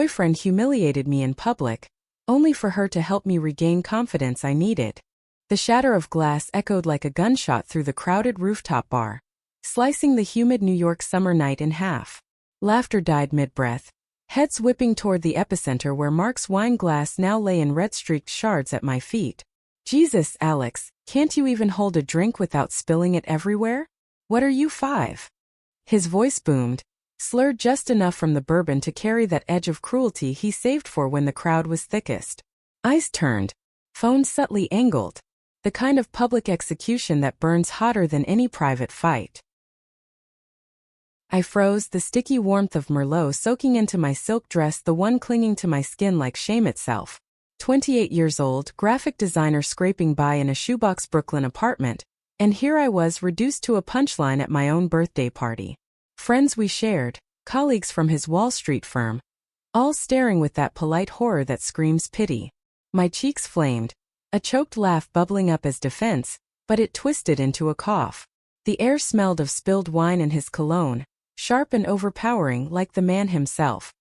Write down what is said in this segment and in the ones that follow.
boyfriend humiliated me in public, only for her to help me regain confidence I needed. The shatter of glass echoed like a gunshot through the crowded rooftop bar, slicing the humid New York summer night in half. Laughter died mid-breath, heads whipping toward the epicenter where Mark's wine glass now lay in red-streaked shards at my feet. Jesus, Alex, can't you even hold a drink without spilling it everywhere? What are you, 5? His voice boomed, slurred just enough from the bourbon to carry that edge of cruelty he saved for when the crowd was thickest. Eyes turned, phone subtly angled, the kind of public execution that burns hotter than any private fight. I froze, the sticky warmth of Merlot soaking into my silk dress, the one clinging to my skin like shame itself. 28 years old, graphic designer scraping by in a shoebox Brooklyn apartment, and here I was reduced to a punchline at my own birthday party. Friends we shared, colleagues from his Wall Street firm, all staring with that polite horror that screams pity. My cheeks flamed, a choked laugh bubbling up as defense, but it twisted into a cough. The air smelled of spilled wine and his cologne, sharp and overpowering like the man himself.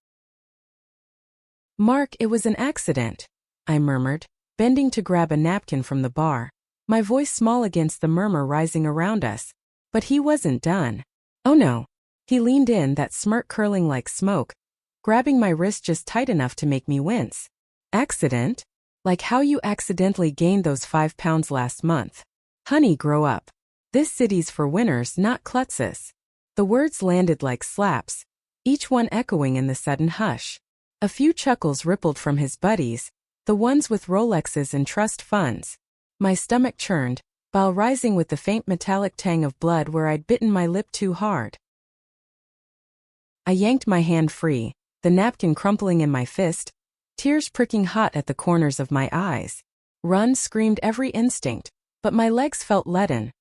Mark, it was an accident, I murmured, bending to grab a napkin from the bar, my voice small against the murmur rising around us. But he wasn't done. Oh no. He leaned in, that smirk curling like smoke, grabbing my wrist just tight enough to make me wince. Accident? Like how you accidentally gained those 5 pounds last month. Honey, grow up. This city's for winners, not klutzes. The words landed like slaps, each one echoing in the sudden hush. A few chuckles rippled from his buddies, the ones with Rolexes and trust funds. My stomach churned, bile rising with the faint metallic tang of blood where I'd bitten my lip too hard. I yanked my hand free, the napkin crumpling in my fist, tears pricking hot at the corners of my eyes. Run, screamed every instinct, but my legs felt leaden,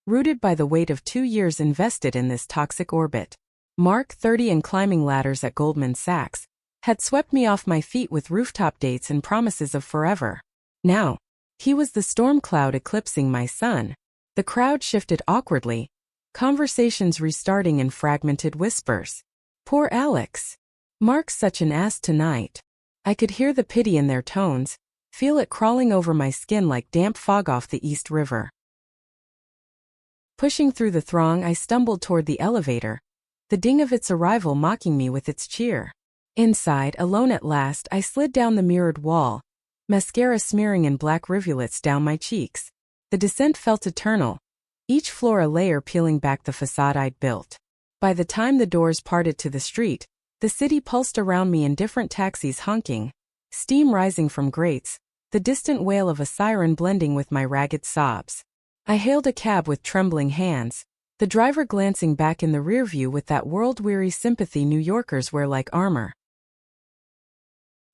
rooted by the weight of 2 years invested in this toxic orbit. Mark, 30 and climbing ladders at Goldman Sachs, had swept me off my feet with rooftop dates and promises of forever. Now, he was the storm cloud eclipsing my sun. The crowd shifted awkwardly, conversations restarting in fragmented whispers. Poor Alex. Mark's such an ass tonight. I could hear the pity in their tones, feel it crawling over my skin like damp fog off the East River. Pushing through the throng, I stumbled toward the elevator, the ding of its arrival mocking me with its cheer. Inside, alone at last, I slid down the mirrored wall, mascara smearing in black rivulets down my cheeks. The descent felt eternal, each floor a layer peeling back the facade I'd built. By the time the doors parted to the street, the city pulsed around me in different taxis honking, steam rising from grates, the distant wail of a siren blending with my ragged sobs. I hailed a cab with trembling hands, the driver glancing back in the rearview with that world-weary sympathy New Yorkers wear like armor.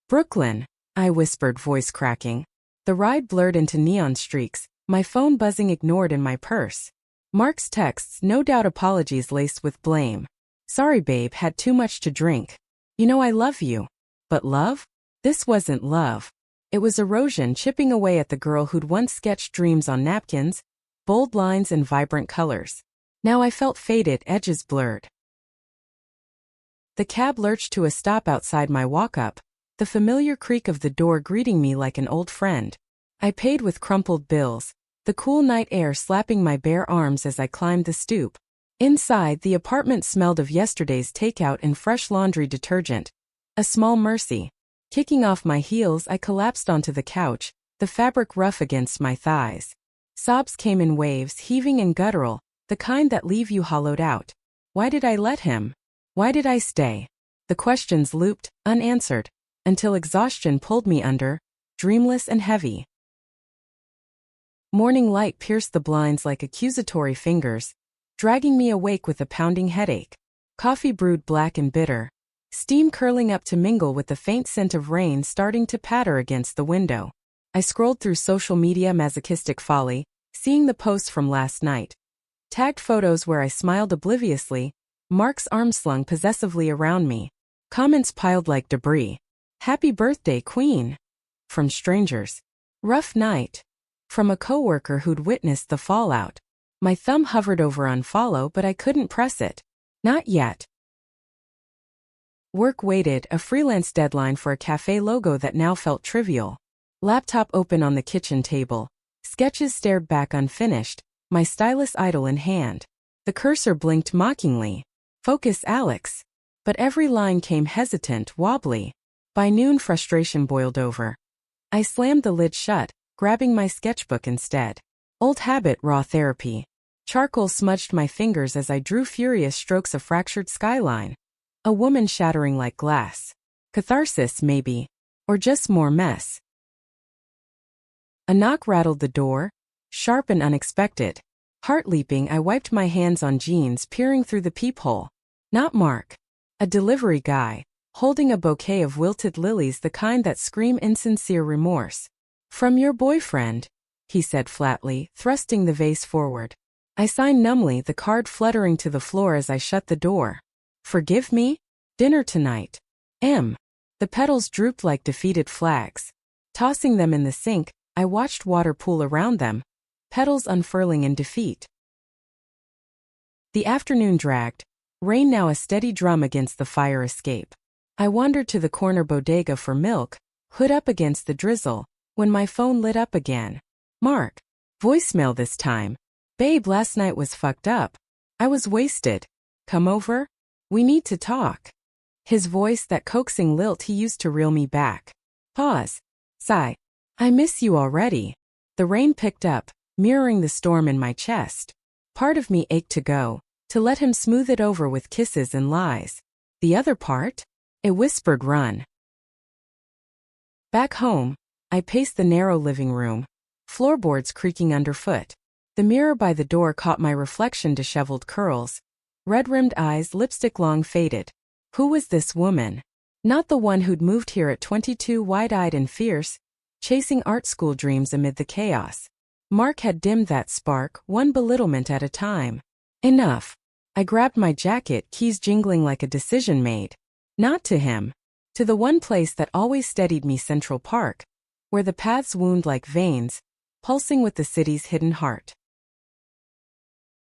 Brooklyn, I whispered, voice cracking. The ride blurred into neon streaks, my phone buzzing ignored in my purse. Mark's texts, no doubt apologies laced with blame. Sorry babe, had too much to drink. You know I love you. But love? This wasn't love. It was erosion chipping away at the girl who'd once sketched dreams on napkins, bold lines and vibrant colors. Now I felt faded, edges blurred. The cab lurched to a stop outside my walk-up, the familiar creak of the door greeting me like an old friend. I paid with crumpled bills, the cool night air slapping my bare arms as I climbed the stoop. Inside, the apartment smelled of yesterday's takeout and fresh laundry detergent. A small mercy. Kicking off my heels, I collapsed onto the couch, the fabric rough against my thighs. Sobs came in waves, heaving and guttural, the kind that leave you hollowed out. Why did I let him? Why did I stay? The questions looped, unanswered, until exhaustion pulled me under, dreamless and heavy. Morning light pierced the blinds like accusatory fingers, dragging me awake with a pounding headache. Coffee brewed black and bitter, steam curling up to mingle with the faint scent of rain starting to patter against the window. I scrolled through social media, masochistic folly, seeing the posts from last night. Tagged photos where I smiled obliviously, Mark's arm slung possessively around me. Comments piled like debris. Happy birthday, Queen. From strangers. Rough night. From a coworker who'd witnessed the fallout. My thumb hovered over unfollow, but I couldn't press it. Not yet. Work waited, a freelance deadline for a cafe logo that now felt trivial. Laptop open on the kitchen table. Sketches stared back unfinished, my stylus idle in hand. The cursor blinked mockingly. Focus, Alex. But every line came hesitant, wobbly. By noon, frustration boiled over. I slammed the lid shut, grabbing my sketchbook instead. Old habit, raw therapy. Charcoal smudged my fingers as I drew furious strokes of fractured skyline. A woman shattering like glass. Catharsis, maybe. Or just more mess. A knock rattled the door, sharp and unexpected. Heart leaping, I wiped my hands on jeans, peering through the peephole. Not Mark. A delivery guy, holding a bouquet of wilted lilies, the kind that scream insincere remorse. From your boyfriend, he said flatly, thrusting the vase forward. I signed numbly, the card fluttering to the floor as I shut the door. Forgive me? Dinner tonight. M. The petals drooped like defeated flags. Tossing them in the sink, I watched water pool around them, petals unfurling in defeat. The afternoon dragged, rain now a steady drum against the fire escape. I wandered to the corner bodega for milk, hood up against the drizzle, when my phone lit up again. Mark. Voicemail this time. Babe, last night was fucked up. I was wasted. Come over? We need to talk. His voice, that coaxing lilt he used to reel me back. Pause. Sigh. I miss you already. The rain picked up, mirroring the storm in my chest. Part of me ached to go, to let him smooth it over with kisses and lies. The other part? It whispered, run. Back home, I paced the narrow living room, floorboards creaking underfoot. The mirror by the door caught my reflection, disheveled curls, red-rimmed eyes, lipstick long faded. Who was this woman? Not the one who'd moved here at 22, wide-eyed and fierce, chasing art school dreams amid the chaos. Mark had dimmed that spark, one belittlement at a time. Enough. I grabbed my jacket, keys jingling like a decision made. Not to him. To the one place that always steadied me, Central Park, where the paths wound like veins, pulsing with the city's hidden heart.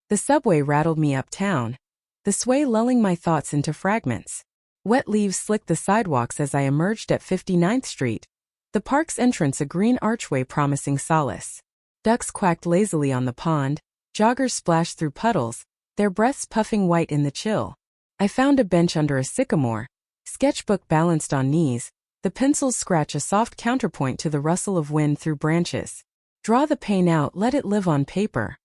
The subway rattled me uptown, the sway lulling my thoughts into fragments. Wet leaves slicked the sidewalks as I emerged at 59th Street, the park's entrance a green archway promising solace. Ducks quacked lazily on the pond, joggers splashed through puddles, their breaths puffing white in the chill. I found a bench under a sycamore, sketchbook balanced on knees, the pencils scratch a soft counterpoint to the rustle of wind through branches. Draw the pain out, let it live on paper.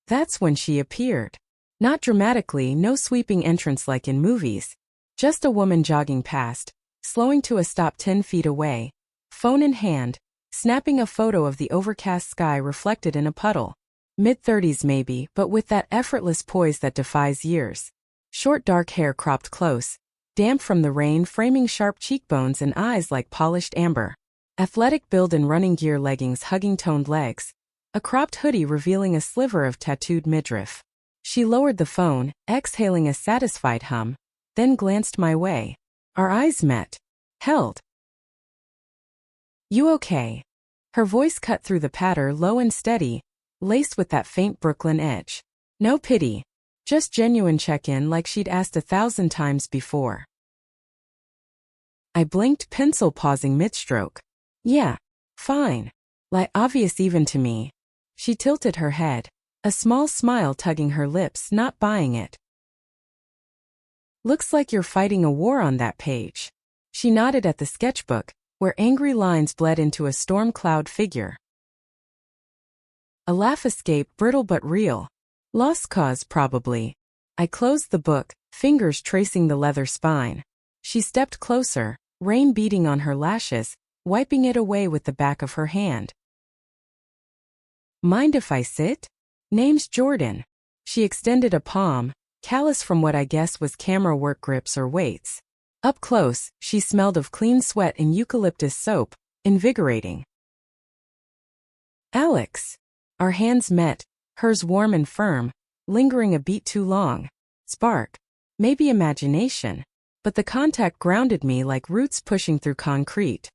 That's when she appeared. Not dramatically, no sweeping entrance like in movies. Just a woman jogging past, slowing to a stop 10 feet away, phone in hand, snapping a photo of the overcast sky reflected in a puddle. Mid-30s maybe, but with that effortless poise that defies years. Short dark hair cropped close, damp from the rain, framing sharp cheekbones and eyes like polished amber. Athletic build in running gear, leggings hugging toned legs. A cropped hoodie revealing a sliver of tattooed midriff. She lowered the phone, exhaling a satisfied hum, then glanced my way. Our eyes met. Held. You okay? Her voice cut through the patter, low and steady, laced with that faint Brooklyn edge. No pity. Just genuine check-in, like she'd asked 1,000 times before. I blinked, pencil pausing mid-stroke. Yeah. Fine. Like obvious even to me. She tilted her head, a small smile tugging her lips, not buying it. Looks like you're fighting a war on that page. She nodded at the sketchbook, where angry lines bled into a storm cloud figure. A laugh escaped, brittle but real. Lost cause, probably. I closed the book, fingers tracing the leather spine. She stepped closer, rain beating on her lashes, wiping it away with the back of her hand. Mind if I sit? Name's Jordan. She extended a palm, callous from what I guess was camera work grips or weights. Up close, she smelled of clean sweat and eucalyptus soap, invigorating. Alex. Our hands met, hers warm and firm, lingering a beat too long. Spark. Maybe imagination. But the contact grounded me like roots pushing through concrete.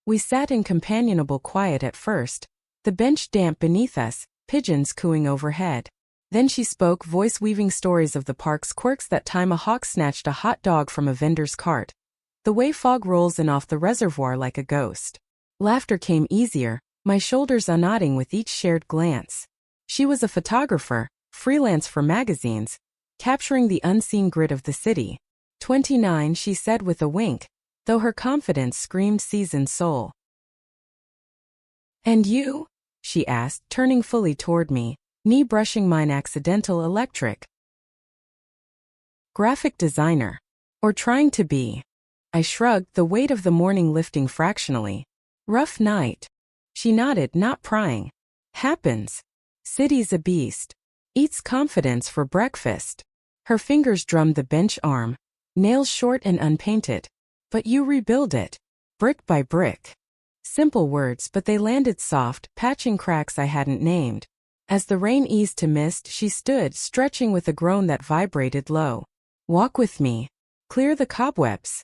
We sat in companionable quiet at first, the bench damp beneath us, pigeons cooing overhead. Then she spoke, voice weaving stories of the park's quirks. That time a hawk snatched a hot dog from a vendor's cart. The way fog rolls in off the reservoir like a ghost. Laughter came easier, my shoulders unknotting with each shared glance. She was a photographer, freelance for magazines, capturing the unseen grit of the city. 29, she said with a wink, though her confidence screamed seasoned soul. And you? She asked, turning fully toward me, knee brushing mine. Accidental electric. Graphic designer. Or trying to be. I shrugged, the weight of the morning lifting fractionally. Rough night. She nodded, not prying. Happens. City's a beast. Eats confidence for breakfast. Her fingers drummed the bench arm, nails short and unpainted. But you rebuild it. Brick by brick. Simple words, but they landed soft, patching cracks I hadn't named. As the rain eased to mist, she stood, stretching with a groan that vibrated low. Walk with me. Clear the cobwebs.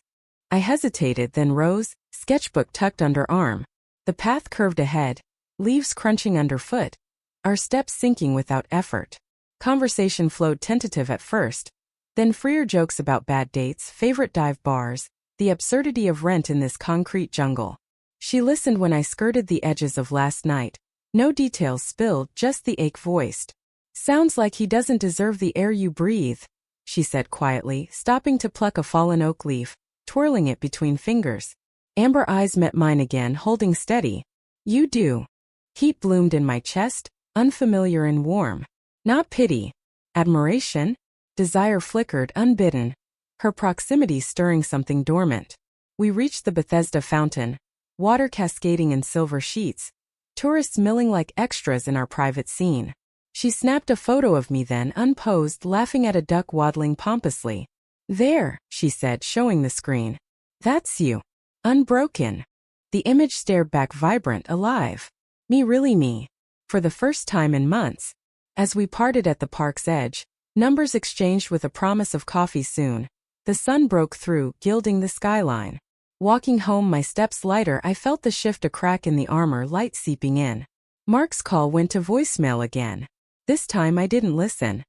I hesitated, then rose, sketchbook tucked under arm. The path curved ahead, leaves crunching underfoot, our steps sinking without effort. Conversation flowed tentative at first, then freer jokes about bad dates, favorite dive bars, the absurdity of rent in this concrete jungle. She listened when I skirted the edges of last night. No details spilled, just the ache voiced. Sounds like he doesn't deserve the air you breathe, she said quietly, stopping to pluck a fallen oak leaf, twirling it between fingers. Amber eyes met mine again, holding steady. You do. Heat bloomed in my chest, unfamiliar and warm. Not pity. Admiration? Desire flickered, unbidden. Her proximity stirring something dormant. We reached the Bethesda fountain. Water cascading in silver sheets. Tourists milling like extras in our private scene. She snapped a photo of me then, unposed, laughing at a duck waddling pompously. There, she said, showing the screen. That's you. Unbroken. The image stared back, vibrant, alive. Me, really me. For the first time in months. As we parted at the park's edge, numbers exchanged with a promise of coffee soon. The sun broke through, gilding the skyline. Walking home, my steps lighter, I felt the shift, a crack in the armor, light seeping in. Mark's call went to voicemail again. This time I didn't listen.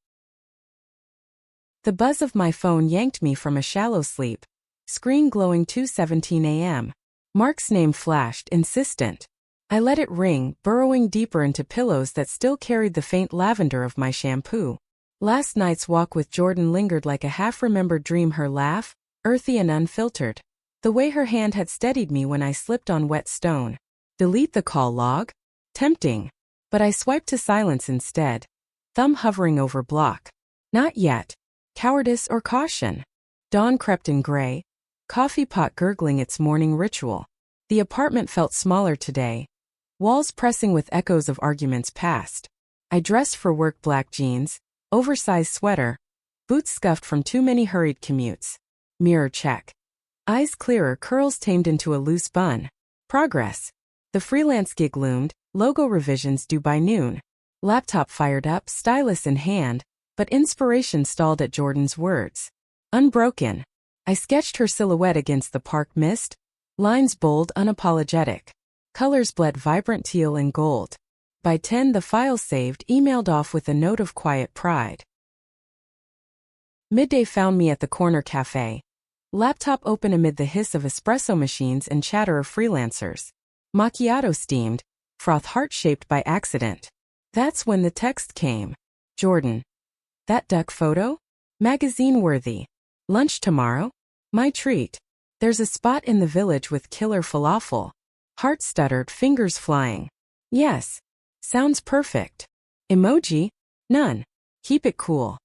The buzz of my phone yanked me from a shallow sleep. Screen glowing, 2:17 a.m. Mark's name flashed, insistent. I let it ring, burrowing deeper into pillows that still carried the faint lavender of my shampoo. Last night's walk with Jordan lingered like a half-remembered dream, her laugh, earthy and unfiltered. The way her hand had steadied me when I slipped on wet stone. Delete the call log? Tempting. But I swiped to silence instead. Thumb hovering over block. Not yet. Cowardice or caution? Dawn crept in gray. Coffee pot gurgling its morning ritual. The apartment felt smaller today. Walls pressing with echoes of arguments past. I dressed for work, black jeans, oversized sweater, boots scuffed from too many hurried commutes. Mirror check. Eyes clearer, curls tamed into a loose bun. Progress. The freelance gig loomed, logo revisions due by noon. Laptop fired up, stylus in hand, but inspiration stalled at Jordan's words. Unbroken. I sketched her silhouette against the park mist. Lines bold, unapologetic. Colors bled, vibrant teal and gold. By 10, the file saved, emailed off with a note of quiet pride. Midday found me at the corner cafe. Laptop open amid the hiss of espresso machines and chatter of freelancers. Macchiato steamed, froth heart-shaped by accident. That's when the text came. Jordan. That duck photo? Magazine-worthy. Lunch tomorrow? My treat. There's a spot in the village with killer falafel. Heart stuttered, fingers flying. Yes. Sounds perfect. Emoji? None. Keep it cool.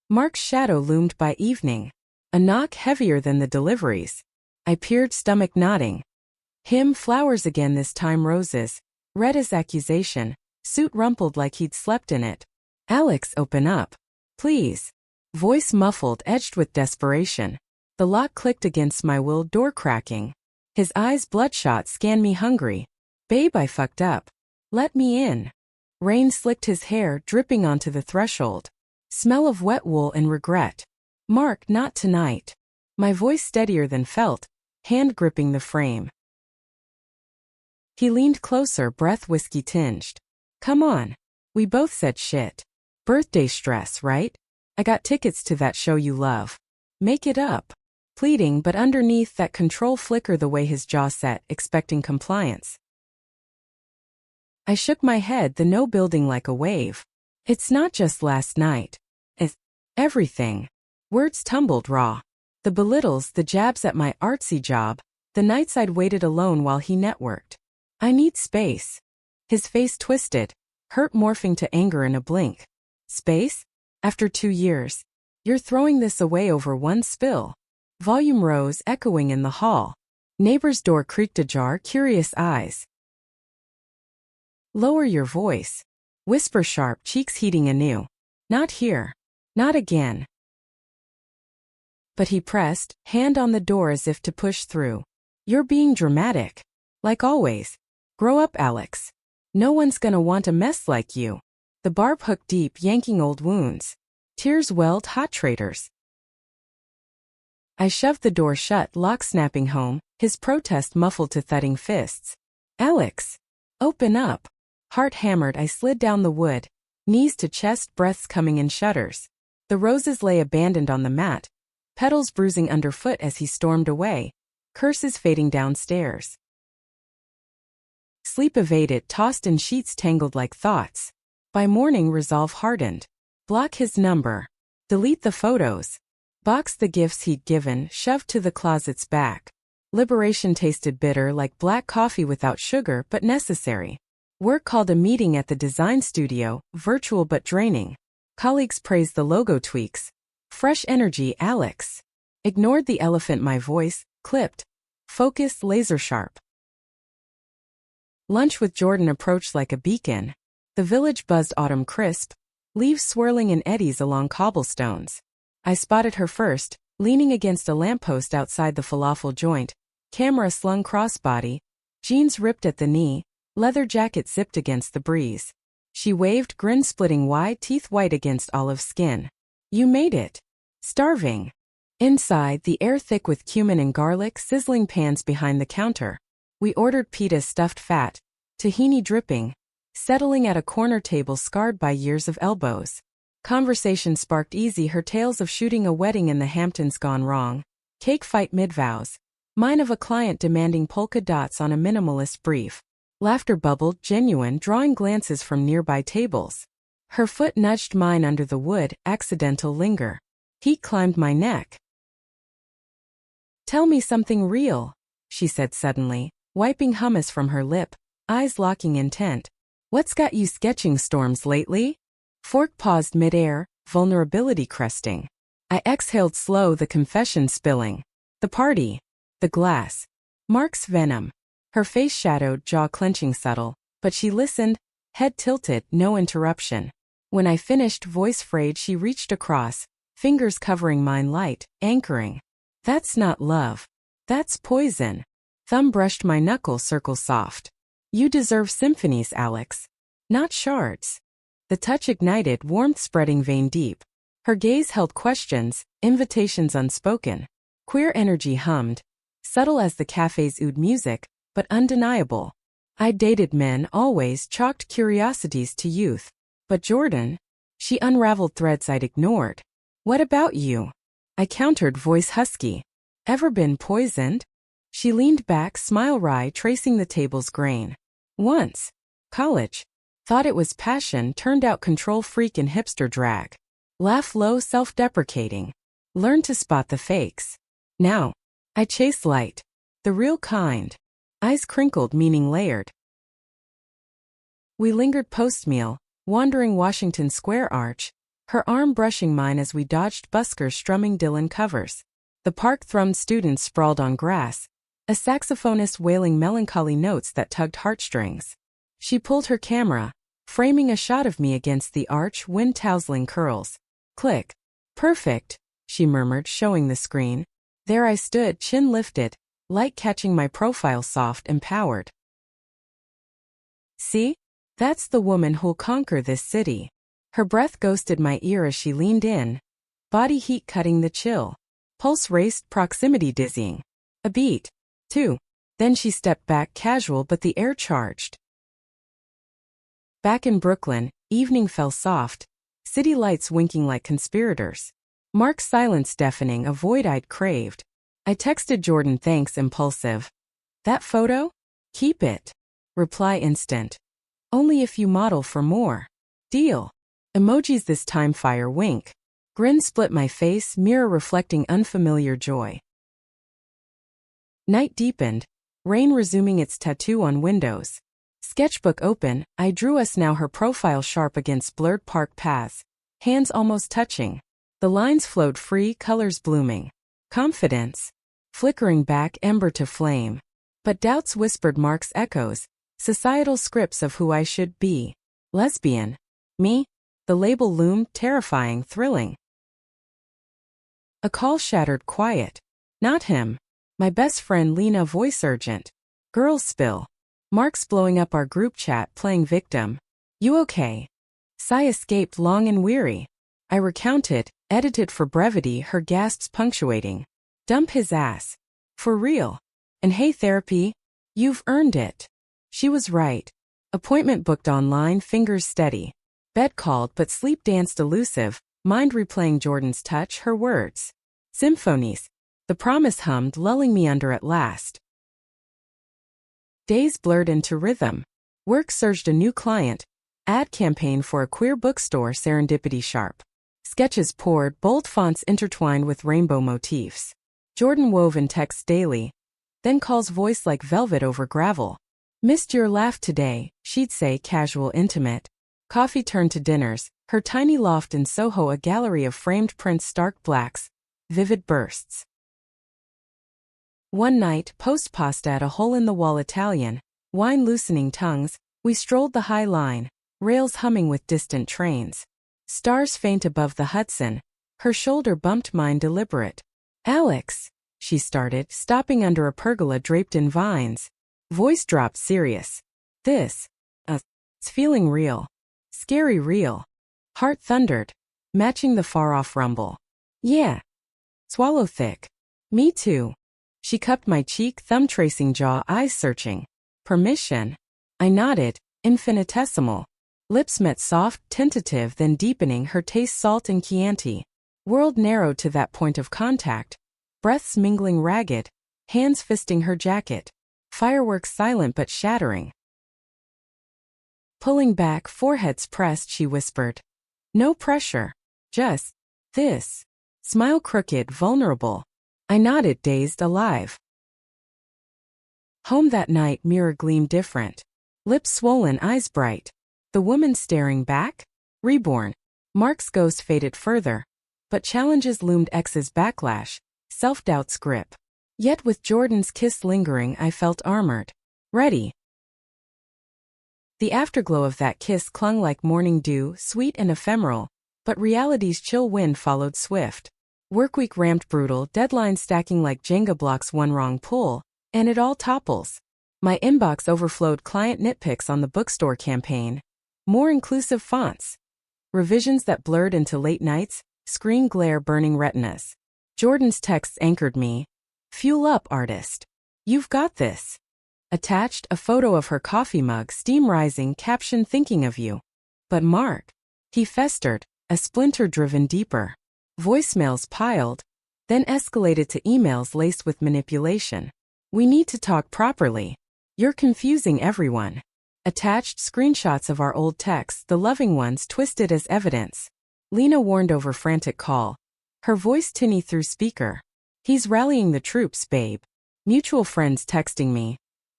Mark's shadow loomed by evening. A knock heavier than the deliveries. I peered, stomach nodding. Him, flowers again, this time roses. Red as accusation. Suit rumpled like he'd slept in it. Alex, open up. Please. Voice muffled, edged with desperation. The lock clicked against my will, door cracking. His eyes bloodshot, scan me hungry. Babe, I fucked up. Let me in. Rain slicked his hair, dripping onto the threshold. Smell of wet wool and regret. Mark, not tonight. My voice steadier than felt, hand gripping the frame. He leaned closer, breath whiskey tinged. Come on. We both said shit. Birthday stress, right? I got tickets to that show you love. Make it up. Pleading, but underneath that control flicker the way his jaw set, expecting compliance. I shook my head, the no building like a wave. It's not just last night. It's everything. Words tumbled raw. The belittles, the jabs at my artsy job, the nights I'd waited alone while he networked. I need space. His face twisted, hurt morphing to anger in a blink. Space? After 2 years. You're throwing this away over one spill. Volume rose, echoing in the hall. Neighbor's door creaked ajar, curious eyes. Lower your voice. Whisper sharp, cheeks heating anew. Not here. Not again. But he pressed, hand on the door as if to push through. You're being dramatic. Like always. Grow up, Alex. No one's gonna want a mess like you. The barb hooked deep, yanking old wounds. Tears welled, hot traitors. I shoved the door shut, lock snapping home, his protest muffled to thudding fists. Alex! Open up! Heart hammered, I slid down the wood, knees to chest, breaths coming in shudders. The roses lay abandoned on the mat, petals bruising underfoot as he stormed away, curses fading downstairs. Sleep evaded, tossed in sheets tangled like thoughts. By morning resolve hardened. Block his number. Delete the photos. Box the gifts he'd given, shoved to the closet's back. Liberation tasted bitter like black coffee without sugar, but necessary. Work called a meeting at the design studio, virtual but draining. Colleagues praised the logo tweaks. Fresh energy, Alex. Ignored the elephant, my voice, clipped. Focused, laser sharp. Lunch with Jordan approached like a beacon. The village buzzed autumn crisp, leaves swirling in eddies along cobblestones. I spotted her first, leaning against a lamppost outside the falafel joint, camera slung crossbody, jeans ripped at the knee, leather jacket zipped against the breeze. She waved, grin splitting wide, teeth white against olive skin. You made it. Starving. Inside, the air thick with cumin and garlic, sizzling pans behind the counter. We ordered pita stuffed fat, tahini dripping, settling at a corner table scarred by years of elbows. Conversation sparked easy, her tales of shooting a wedding in the Hamptons gone wrong, cake fight mid-vows, mine of a client demanding polka dots on a minimalist brief. Laughter bubbled, genuine, drawing glances from nearby tables. Her foot nudged mine under the wood, accidental linger. Heat climbed my neck. Tell me something real, she said suddenly, wiping hummus from her lip, eyes locking intent. What's got you sketching storms lately? Fork paused midair, vulnerability cresting. I exhaled slow, the confession spilling. The party. The glass. Mark's venom. Her face shadowed, jaw clenching subtle, but she listened, head tilted, no interruption. When I finished, voice frayed, she reached across, fingers covering mine light, anchoring. That's not love. That's poison. Thumb brushed my knuckle, circle soft. You deserve symphonies, Alex. Not shards. The touch ignited, warmth spreading vein deep. Her gaze held questions, invitations unspoken. Queer energy hummed, subtle as the cafe's oud music, but undeniable. I'd dated men, always chalked curiosities to youth. But Jordan? She unraveled threads I'd ignored. What about you? I countered, voice husky. Ever been poisoned? She leaned back, smile wry, tracing the table's grain. Once. College. Thought it was passion, turned out control freak and hipster drag. Laugh low, self-deprecating. Learn to spot the fakes. Now. I chase light. The real kind. Eyes crinkled, meaning layered. We lingered post-meal, wandering Washington Square arch, her arm brushing mine as we dodged buskers strumming Dylan covers. The park thrummed, students sprawled on grass, a saxophonist wailing melancholy notes that tugged heartstrings. She pulled her camera, framing a shot of me against the arch, wind tousling curls. Click. Perfect, she murmured, showing the screen. There I stood, chin lifted, light catching my profile, soft, empowered. See? That's the woman who'll conquer this city. Her breath ghosted my ear as she leaned in, body heat cutting the chill. Pulse raced, proximity dizzying. A beat. 2. Then she stepped back, casual but the air charged. Back in Brooklyn, Evening fell soft, city lights winking like conspirators. Mark's silence deafening, a void I'd craved. I texted Jordan, thanks, impulsive. That photo? Keep it. Reply instant. Only if you model for more. Deal. Emojis this time, fire wink. Grin split my face, mirror reflecting unfamiliar joy. Night deepened, rain resuming its tattoo on windows. Sketchbook open, I drew us now, her profile sharp against blurred park paths, hands almost touching. The lines flowed free, colors blooming. Confidence. Flickering back, ember to flame. But doubts whispered Mark's echoes, societal scripts of who I should be. Lesbian. Me? The label loomed, terrifying, thrilling. A call shattered quiet. Not him. My best friend Lena, voice urgent. Girls spill. Mark's blowing up our group chat, playing victim. You okay? Sigh escaped, long and weary. I recounted, edited for brevity, her gasps punctuating. Dump his ass. For real. And hey, therapy? You've earned it. She was right. Appointment booked online, fingers steady. Bed called but sleep danced elusive, mind replaying Jordan's touch, her words. Symphonies. The promise hummed, lulling me under at last. Days blurred into rhythm. Work surged, a new client. Ad campaign for a queer bookstore, serendipity sharp. Sketches poured, bold fonts intertwined with rainbow motifs. Jordan wove in texts daily. Then calls, voice like velvet over gravel. Missed your laugh today, she'd say, casual, intimate. Coffee turned to dinners, her tiny loft in Soho, a gallery of framed prints, stark blacks, vivid bursts. One night, post-pasta at a hole-in-the-wall Italian, wine loosening tongues, we strolled the High Line, rails humming with distant trains. Stars faint above the Hudson, her shoulder bumped mine, deliberate. Alex, she started, stopping under a pergola draped in vines. Voice dropped, serious. It's feeling real. Scary real. Heart thundered, matching the far-off rumble. Yeah. Swallow thick. Me too. She cupped my cheek, thumb tracing jaw, eyes searching. Permission? I nodded, infinitesimal. Lips met, soft, tentative, then deepening, her taste salt and Chianti. World narrowed to that point of contact. Breaths mingling ragged, hands fisting her jacket. Fireworks silent but shattering. Pulling back, foreheads pressed, she whispered. No pressure. Just this. Smile crooked, vulnerable. I nodded, dazed, alive. Home that night, mirror gleamed different. Lips swollen, eyes bright. The woman staring back? Reborn. Mark's ghost faded further. But challenges loomed, X's backlash, self-doubt's grip. Yet with Jordan's kiss lingering, I felt armored. Ready. The afterglow of that kiss clung like morning dew, sweet and ephemeral, but reality's chill wind followed swift. Workweek ramped, brutal, deadlines stacking like Jenga blocks, one wrong pull, and it all topples. My inbox overflowed, client nitpicks on the bookstore campaign. More inclusive fonts. Revisions that blurred into late nights, screen glare burning retinas. Jordan's texts anchored me. Fuel up, artist. You've got this. Attached, a photo of her coffee mug, steam rising, caption, thinking of you. But Mark. He festered, a splinter driven deeper. Voicemails piled, then escalated to emails laced with manipulation. We need to talk properly. You're confusing everyone. Attached, screenshots of our old texts, the loving ones twisted as evidence. Lena warned over frantic call. Her voice tinny through speaker. He's rallying the troops, babe. Mutual friends texting me.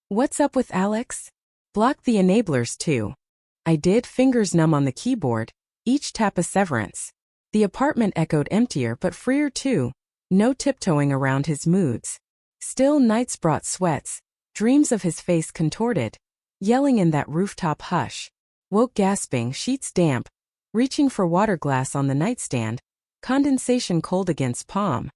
What's up with Alex? Block the enablers too. I did, fingers numb on the keyboard, each tap a severance. The apartment echoed, emptier but freer too. No tiptoeing around his moods. Still nights brought sweats, dreams of his face contorted. Yelling in that rooftop hush. Woke gasping, sheets damp. Reaching for water glass on the nightstand. Condensation cold against palm.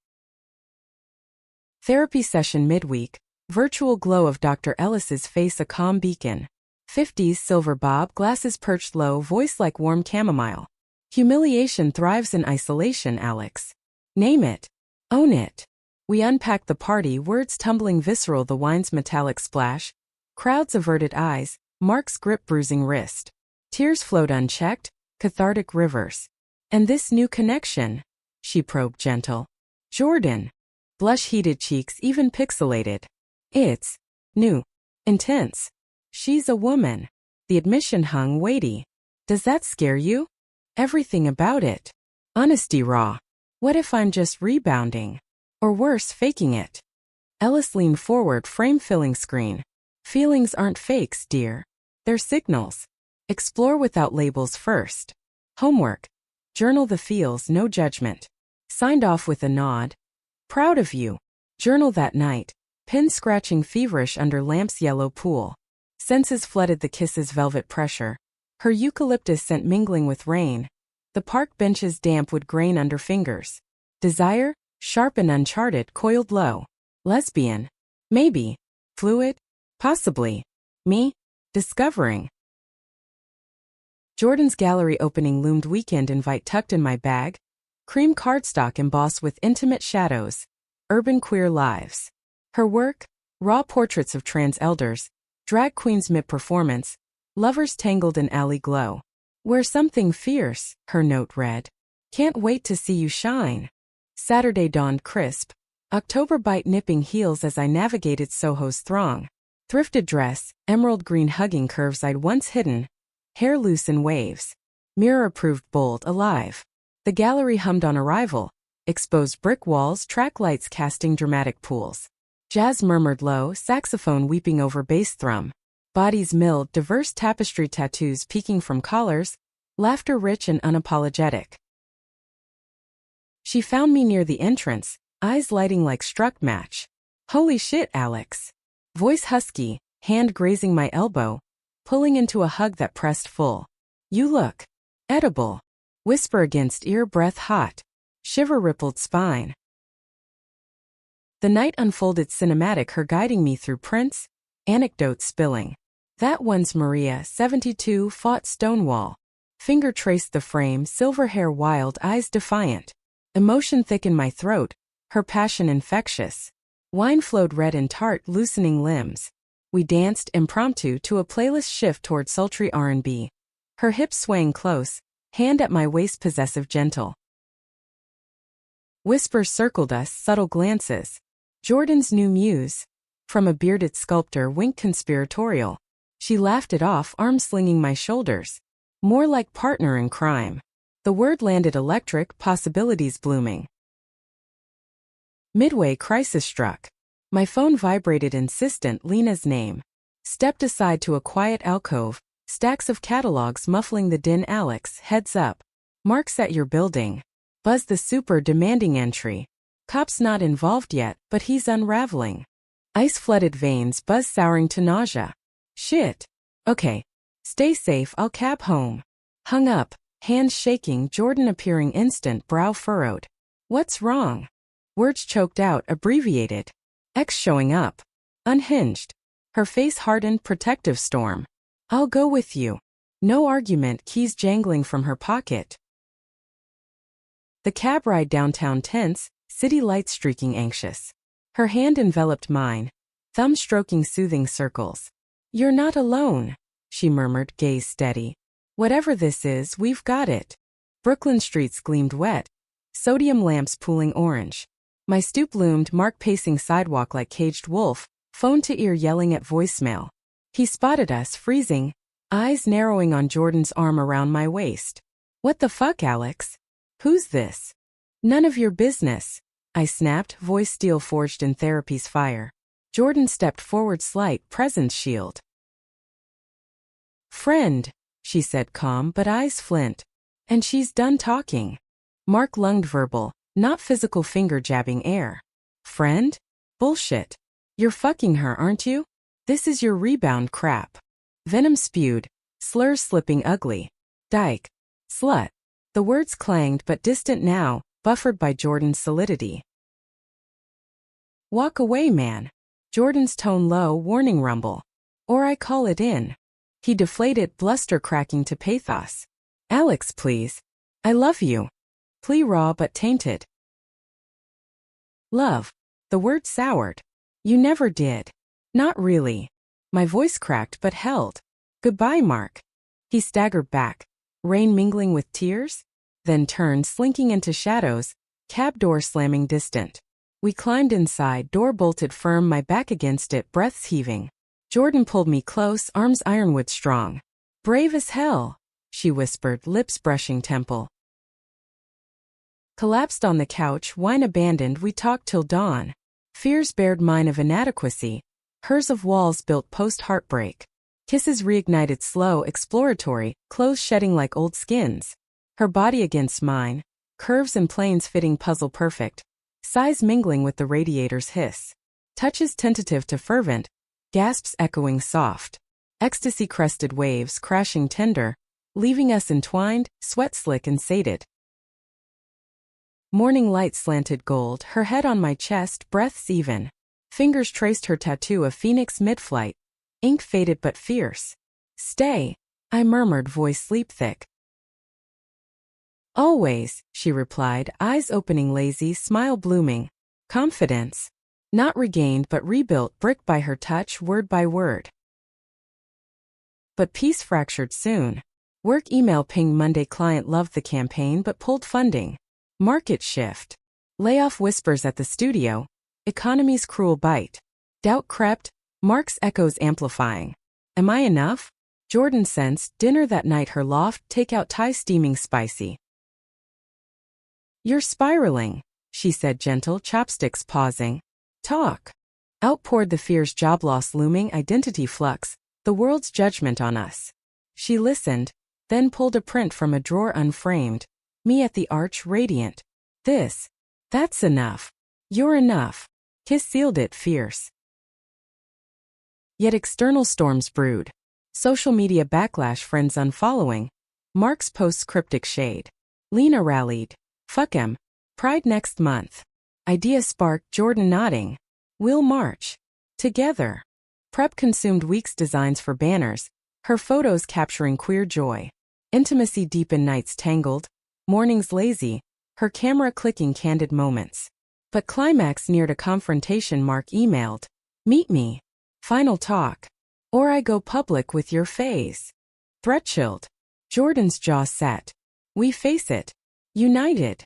Therapy session midweek. Virtual glow of Dr. Ellis's face, a calm beacon. 50s silver bob, glasses perched low, voice like warm chamomile. Humiliation thrives in isolation, Alex. Name it. Own it. We unpacked the party, words tumbling visceral, the wine's metallic splash. Crowds averted eyes, Mark's grip bruising wrist. Tears flowed unchecked, cathartic rivers. And this new connection? She probed gentle. Jordan. Blush-heated cheeks even pixelated. It's new. Intense. She's a woman. The admission hung weighty. Does that scare you? Everything about it. Honesty raw. What if I'm just rebounding? Or worse, faking it? Ellis leaned forward, frame-filling screen. Feelings aren't fakes, dear. They're signals. Explore without labels first. Homework. Journal the feels, no judgment. Signed off with a nod. Proud of you. Journal that night. Pen scratching feverish under lamp's yellow pool. Senses flooded the kiss's velvet pressure. Her eucalyptus scent mingling with rain. The park benches damp would grain under fingers. Desire, sharp and uncharted, coiled low. Lesbian. Maybe. Fluid. Possibly. Me. Discovering. Jordan's gallery opening loomed, weekend invite tucked in my bag. Cream cardstock embossed with intimate shadows. Urban queer lives. Her work, raw portraits of trans elders, drag queens mid-performance, lovers tangled in alley glow. We're something fierce, her note read. Can't wait to see you shine. Saturday dawned crisp. October bite nipping heels as I navigated Soho's throng. Thrifted dress, emerald green hugging curves I'd once hidden. Hair loose in waves. Mirror approved, bold, alive. The gallery hummed on arrival. Exposed brick walls, track lights casting dramatic pools. Jazz murmured low, saxophone weeping over bass thrum. Bodies milled, diverse tapestry tattoos peeking from collars. Laughter rich and unapologetic. She found me near the entrance, eyes lighting like struck match. Holy shit, Alex. Voice husky, hand grazing my elbow, pulling into a hug that pressed full. You look edible. Whisper against ear, breath hot. Shiver rippled spine. The night unfolded cinematic, her guiding me through prints, anecdotes spilling. That one's Maria, 72, fought Stonewall. Finger traced the frame, silver hair wild, eyes defiant. Emotion thick in my throat, her passion infectious. Wine flowed red and tart, loosening limbs. We danced impromptu to a playlist shift toward sultry R&B. Her hips swaying close, hand at my waist possessive gentle. Whispers circled us, subtle glances. Jordan's new muse. From a bearded sculptor, wink conspiratorial. She laughed it off, arm slinging my shoulders. More like partner in crime. The word landed electric, possibilities blooming. Midway, crisis struck. My phone vibrated, insistent, Lena's name. Stepped aside to a quiet alcove, stacks of catalogs muffling the din. Alex, heads up. Mark's at your building. Buzz the super, demanding entry. Cop's not involved yet, but he's unraveling. Ice-flooded veins, buzz souring to nausea. Shit. Okay. Stay safe, I'll cab home. Hung up, hands shaking, Jordan appearing instant, brow furrowed. What's wrong? Words choked out, abbreviated. X showing up. Unhinged. Her face hardened, protective storm. I'll go with you. No argument, keys jangling from her pocket. The cab ride downtown tense, city lights streaking anxious. Her hand enveloped mine, thumb stroking soothing circles. You're not alone, she murmured, gaze steady. Whatever this is, we've got it. Brooklyn streets gleamed wet, sodium lamps pooling orange. My stoop loomed, Mark pacing sidewalk like caged wolf, phone to ear yelling at voicemail. He spotted us, freezing, eyes narrowing on Jordan's arm around my waist. What the fuck, Alex? Who's this? None of your business, I snapped, voice steel forged in therapy's fire. Jordan stepped forward, slight presence shield. Friend, she said calm but eyes flint. And she's done talking. Mark lunged verbal, not physical, finger jabbing air. Friend? Bullshit. You're fucking her, aren't you? This is your rebound crap. Venom spewed, slurs slipping ugly. Dyke. Slut. The words clanged but distant now, buffered by Jordan's solidity. Walk away, man. Jordan's tone low, warning rumble. Or I call it in. He deflated, bluster cracking to pathos. Alex, please. I love you. Plea raw but tainted. Love. The word soured. You never did. Not really. My voice cracked but held. Goodbye, Mark. He staggered back, rain mingling with tears, then turned, slinking into shadows, cab door slamming distant. We climbed inside, door bolted firm, my back against it, breaths heaving. Jordan pulled me close, arms ironwood strong. "Brave as hell," she whispered, lips brushing temple. Collapsed on the couch, wine abandoned, we talked till dawn. Fears bared, mine of inadequacy, hers of walls built post-heartbreak. Kisses reignited, slow, exploratory, clothes shedding like old skins. Her body against mine, curves and planes fitting puzzle perfect. Sighs mingling with the radiator's hiss. Touches tentative to fervent, gasps echoing soft. Ecstasy-crested waves crashing tender, leaving us entwined, sweat slick and sated. Morning light slanted gold, her head on my chest, breaths even. Fingers traced her tattoo of phoenix mid-flight. Ink faded but fierce. "Stay," I murmured, voice sleep-thick. "Always," she replied, eyes opening, lazy, smile blooming. Confidence. Not regained but rebuilt, brick by her touch, word by word. But peace fractured soon. Work email ping Monday, client loved the campaign but pulled funding. Market shift. Layoff whispers at the studio. Economy's cruel bite. Doubt crept, Mark's echoes amplifying. Am I enough? Jordan sensed, dinner that night, her loft, takeout Thai steaming spicy. "You're spiraling," she said, gentle, chopsticks pausing. "Talk." Outpoured the fears, job loss looming, identity flux, the world's judgment on us. She listened, then pulled a print from a drawer unframed. Me at the arch, radiant. That's enough. You're enough. Kiss sealed it, fierce. Yet external storms brewed. Social media backlash, friends unfollowing. Mark's posts cryptic shade. Lena rallied. "Fuck 'em. Pride next month." Idea sparked, Jordan nodding. "We'll march. Together." Prep consumed weeks, designs for banners, her photos capturing queer joy. Intimacy deepened, nights tangled, mornings lazy, her camera clicking candid moments. But climax neared, a confrontation, Mark emailed. "Meet me. Final talk. Or I go public with your face." Threat chilled. Jordan's jaw set. We face it. United.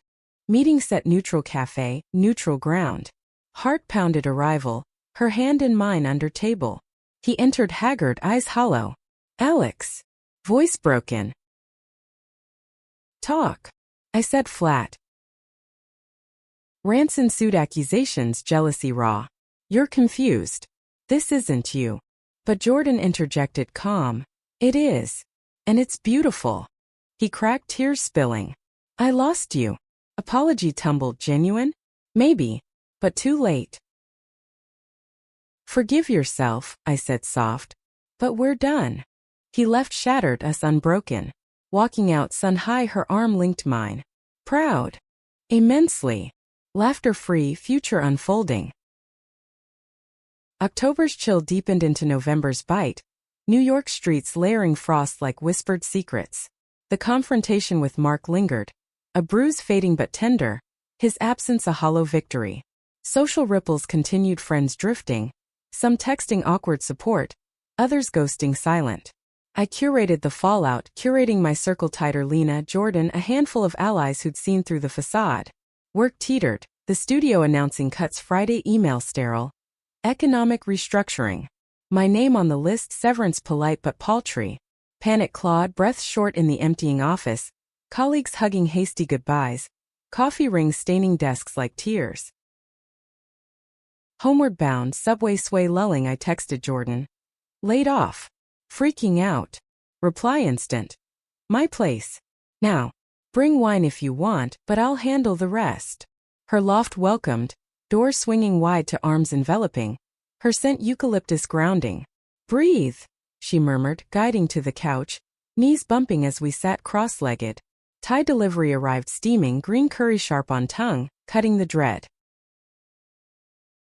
Meeting set, neutral cafe, neutral ground. Heart pounded, arrival, her hand in mine under table. He entered, haggard, eyes hollow. "Alex." Voice broken. "Talk," I said flat. Rants ensued, accusations, jealousy raw. "You're confused. This isn't you." But Jordan interjected, calm. "It is. And it's beautiful." He cracked, tears spilling. "I lost you." Apology tumbled, genuine? Maybe. But too late. "Forgive yourself," I said soft. "But we're done." He left, shattered, us unbroken. Walking out, sun high, her arm linked mine. Proud. Immensely. Laughter free, future unfolding. October's chill deepened into November's bite. New York streets layering frost like whispered secrets. The confrontation with Mark lingered. A bruise fading but tender. His absence a hollow victory. Social ripples continued, friends drifting. Some texting awkward support. Others ghosting silent. I curated the fallout, curating my circle tighter, Lena, Jordan, a handful of allies who'd seen through the facade. Work teetered. The studio announcing cuts, Friday email sterile. Economic restructuring. My name on the list, severance polite but paltry. Panic clawed, breath short in the emptying office. Colleagues hugging hasty goodbyes. Coffee rings staining desks like tears. Homeward bound, subway sway lulling, I texted Jordan. Laid off. Freaking out. Reply instant. My place. Now. Bring wine if you want, but I'll handle the rest. Her loft welcomed, door swinging wide to arms enveloping. Her scent eucalyptus grounding. Breathe, she murmured, guiding to the couch, knees bumping as we sat cross-legged. Thai delivery arrived steaming, green curry sharp on tongue, cutting the dread.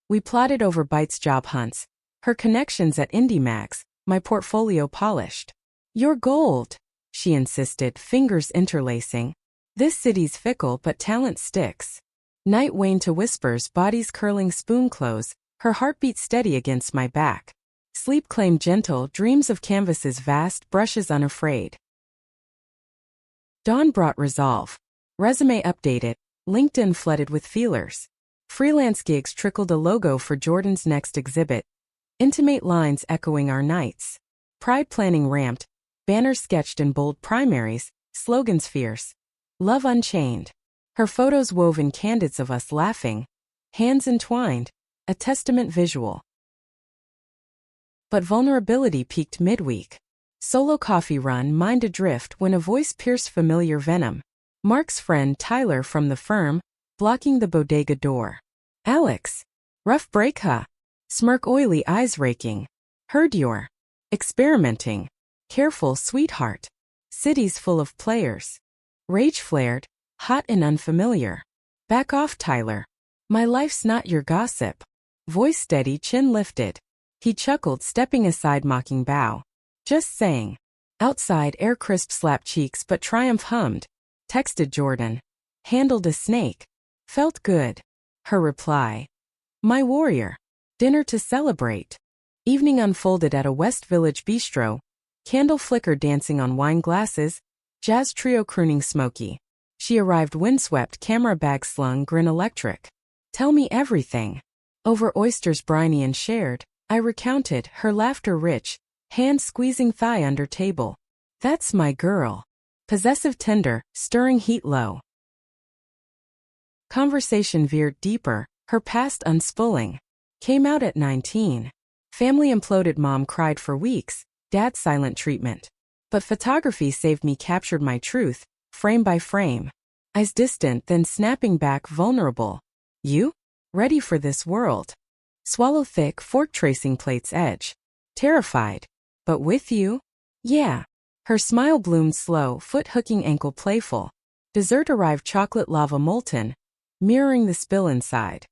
We plotted over bites, job hunts. Her connections at IndieMax, my portfolio polished. You're gold, she insisted, fingers interlacing. This city's fickle but talent sticks. Night waned to whispers, bodies curling spoon close, her heartbeat steady against my back. Sleep claimed gentle, dreams of canvases vast, brushes unafraid. Dawn brought resolve. Resume updated, LinkedIn flooded with feelers. Freelance gigs trickled a logo for Jordan's next exhibit. Intimate lines echoing our nights. Pride planning ramped, banners sketched in bold primaries, slogans fierce. Love unchained. Her photos wove in candids of us laughing, hands entwined, a testament visual. But vulnerability peaked midweek. Solo coffee run, mind adrift when a voice pierced familiar venom. Mark's friend Tyler from the firm, blocking the bodega door. Alex. Rough break, huh? Smirk, oily eyes raking. Heard you're experimenting. Careful, sweetheart. Cities full of players. Rage flared, hot and unfamiliar. Back off, Tyler. My life's not your gossip. Voice steady, chin lifted. He chuckled, stepping aside, mocking bow. Just saying. Outside, air crisp slapped cheeks, but triumph hummed. Texted Jordan. Handled a snake. Felt good. Her reply. My warrior. Dinner to celebrate. Evening unfolded at a West Village bistro. Candle flicker dancing on wine glasses. Jazz trio crooning smoky. She arrived windswept, camera bag slung, grin electric. Tell me everything. Over oysters briny and shared, I recounted, her laughter rich, hand squeezing thigh under table. That's my girl. Possessive tender, stirring heat low. Conversation veered deeper, her past unspooling. Came out at 19. Family imploded, mom cried for weeks, dad silent treatment. But photography saved me, captured my truth, frame by frame. Eyes distant, then snapping back, vulnerable. You? Ready for this world. Swallow thick, fork tracing plate's edge. Terrified. But with you? Yeah. Her smile bloomed slow, foot hooking, ankle playful. Dessert arrived, chocolate lava molten, mirroring the spill inside.